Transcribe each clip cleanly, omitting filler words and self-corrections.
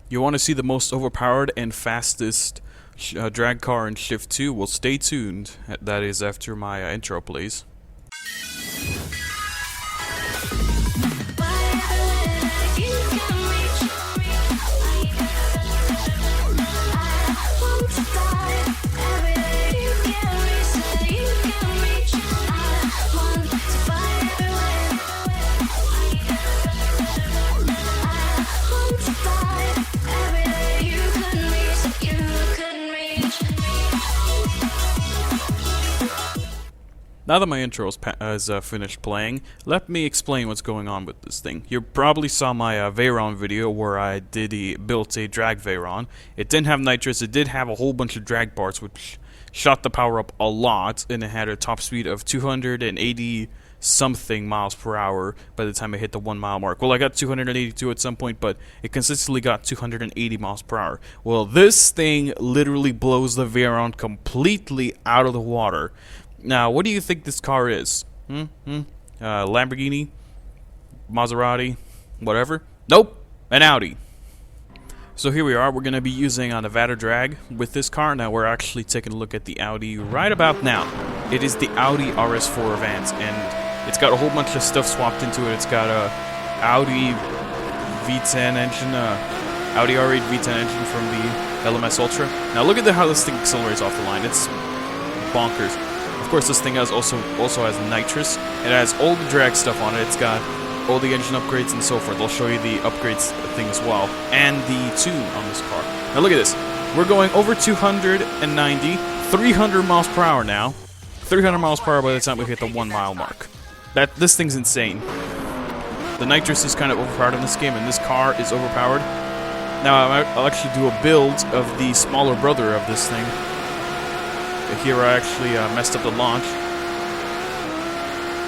You want to see the most overpowered and fastest drag car in Shift 2? Well, stay tuned. That is after my intro plays. Now that my intro is finished playing, let me explain what's going on with this thing. You probably saw my Veyron video where I built a drag Veyron. It didn't have nitrous, it did have a whole bunch of drag parts which shot the power up a lot, and it had a top speed of 280 something miles per hour by the time I hit the 1 mile mark. Well, I got 282 at some point, but it consistently got 280 miles per hour. Well, this thing literally blows the Veyron completely out of the water. Now, what do you think this car is? Lamborghini? Maserati? Whatever? Nope! An Audi. So here we are. We're going to be using a Nevada drag with this car. Now, we're actually taking a look at the Audi right about now. It is the Audi RS4 Advance, and it's got a whole bunch of stuff swapped into it. It's got a Audi V10 engine, Audi R8 V10 engine from the LMS Ultra. Now, look at how this thing accelerates off the line. It's bonkers. Of course, this thing also has nitrous. It has all the drag stuff on it. It's got all the engine upgrades and so forth. I'll show you the upgrades thing as well, and the tune on this car. Now look at this. We're going over 290, 300 miles per hour now. 300 miles per hour by the time we hit the 1 mile mark. This thing's insane. The nitrous is kind of overpowered in this game, and this car is overpowered. Now I'll actually do a build of the smaller brother of this thing. Here I actually messed up the launch.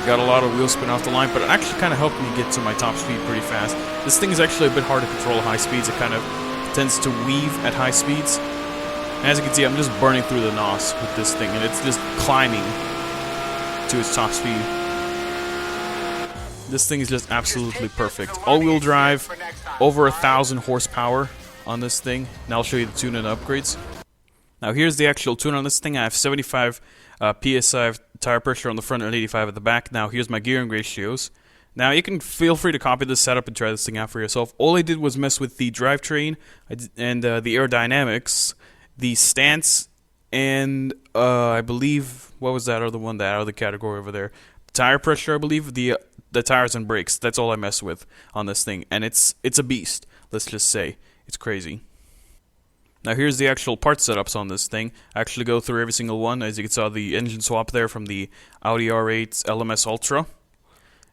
Got a lot of wheel spin off the line, but it actually kind of helped me get to my top speed pretty fast. This thing is actually a bit hard to control at high speeds. It kind of tends to weave at high speeds. And as you can see, I'm just burning through the NOS with this thing, and it's just climbing to its top speed. This thing is just absolutely perfect. All-wheel drive, over 1,000 horsepower on this thing. Now I'll show you the tune and upgrades. Now here's the actual tune on this thing. I have 75 PSI tire pressure on the front and 85 at the back. Now here's my gearing ratios. Now you can feel free to copy this setup and try this thing out for yourself. All I did was mess with the drivetrain and the aerodynamics, the stance, and I believe, what was that other one, that other category over there? Tire pressure, I believe, the tires and brakes. That's all I mess with on this thing, and it's a beast. Let's just say it's crazy. Now here's the actual part setups on this thing. I actually go through every single one. As you can see, the engine swap there from the Audi R8 LMS Ultra.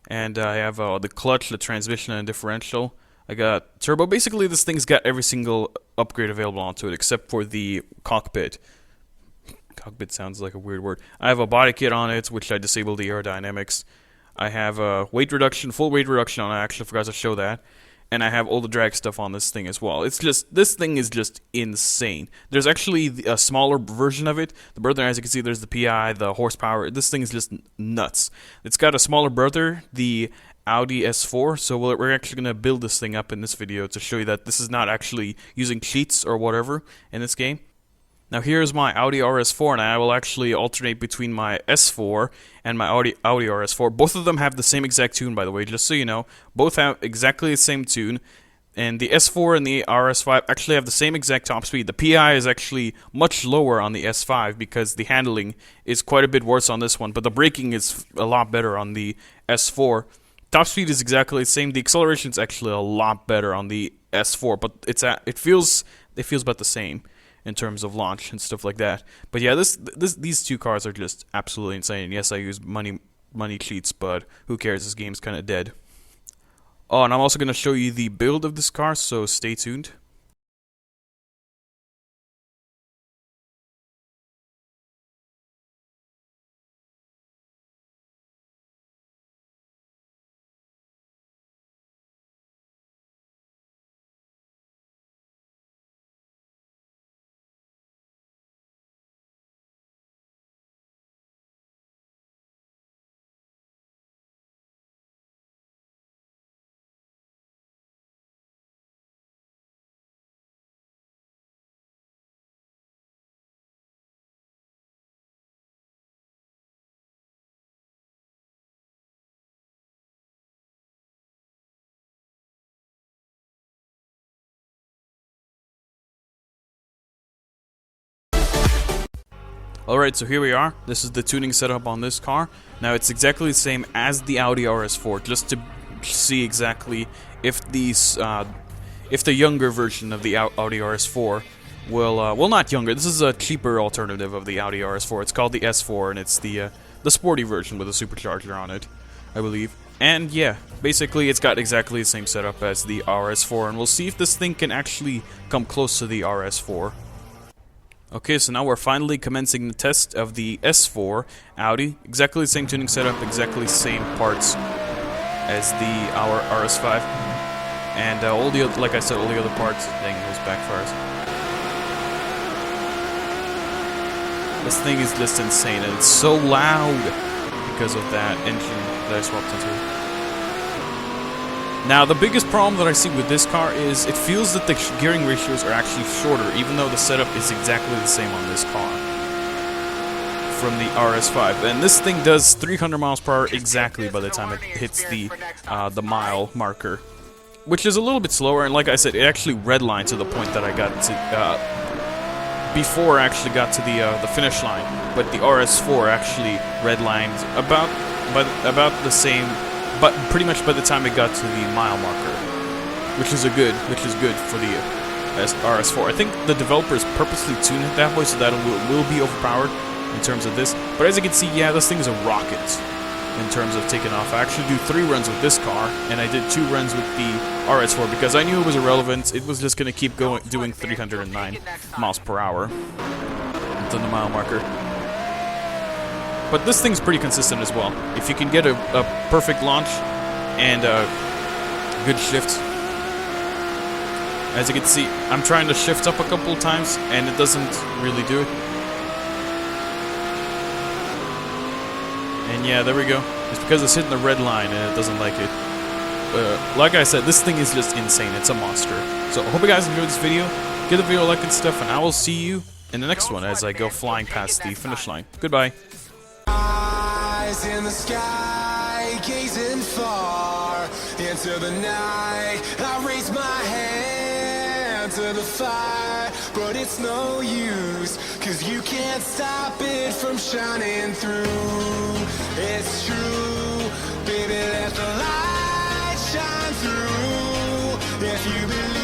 And I have the clutch, the transmission, and differential. I got turbo. Basically, this thing's got every single upgrade available onto it, except for the cockpit. Cockpit sounds like a weird word. I have a body kit on it, which I disabled the aerodynamics. I have weight reduction, full weight reduction on it. I actually forgot to show that. And I have all the drag stuff on this thing as well. It's just, this thing is just insane. There's actually a smaller version of it. The brother, as you can see, there's the PI, the horsepower. This thing is just nuts. It's got a smaller brother, the Audi S4. So we're actually going to build this thing up in this video to show you that this is not actually using cheats or whatever in this game. Now here's my Audi RS4, and I will actually alternate between my S4 and my Audi RS4. Both of them have the same exact tune, by the way, just so you know. Both have exactly the same tune, and the S4 and the RS5 actually have the same exact top speed. The PI is actually much lower on the S5 because the handling is quite a bit worse on this one, but the braking is a lot better on the S4. Top speed is exactly the same. The acceleration is actually a lot better on the S4, but it feels about the same in terms of launch and stuff like that. But yeah, these two cars are just absolutely insane. Yes, I use money cheats, but who cares? This game's kind of dead. Oh, and I'm also going to show you the build of this car, so stay tuned. Alright, so here we are. This is the tuning setup on this car. Now it's exactly the same as the Audi RS4, just to see exactly if these, if the younger version of the Audi RS4 will, well, not younger, this is a cheaper alternative of the Audi RS4. It's called the S4, and it's the sporty version with a supercharger on it, I believe. And yeah, basically it's got exactly the same setup as the RS4, and we'll see if this thing can actually come close to the RS4. Okay, so now we're finally commencing the test of the S4 Audi. Exactly the same tuning setup, exactly the same parts as our RS5. And all the other, like I said, all the other parts. Dang, those backfires. This thing is just insane, and it's so loud because of that engine that I swapped into. Now, the biggest problem that I see with this car is it feels that the gearing ratios are actually shorter, even though the setup is exactly the same on this car from the RS5. And this thing does 300 miles per hour exactly by the time it hits the mile marker, which is a little bit slower. And like I said, it actually redlined to the point that I got to before I actually got to the finish line. But the RS4 actually redlined about the same. But pretty much by the time it got to the mile marker, which is good for the RS4. I think the developers purposely tuned it that way so that it will be overpowered in terms of this. But as you can see, yeah, this thing is a rocket in terms of taking off. I actually do 3 runs with this car, and I did 2 runs with the RS4 because I knew it was irrelevant. It was just going to keep going, doing 309 miles per hour until the mile marker. But this thing's pretty consistent as well. If you can get a perfect launch and a good shift. As you can see, I'm trying to shift up a couple of times and it doesn't really do it. And yeah, there we go. It's because it's hitting the red line and it doesn't like it. Like I said, this thing is just insane. It's a monster. So I hope you guys enjoyed this video. Give the video a like and stuff, and I will see you in the next one as I go flying past the finish line. Goodbye. In the sky, gazing far into the night, I raise my hand to the fire, but it's no use, 'cause you can't stop it from shining through. It's true, baby, let the light shine through. If you believe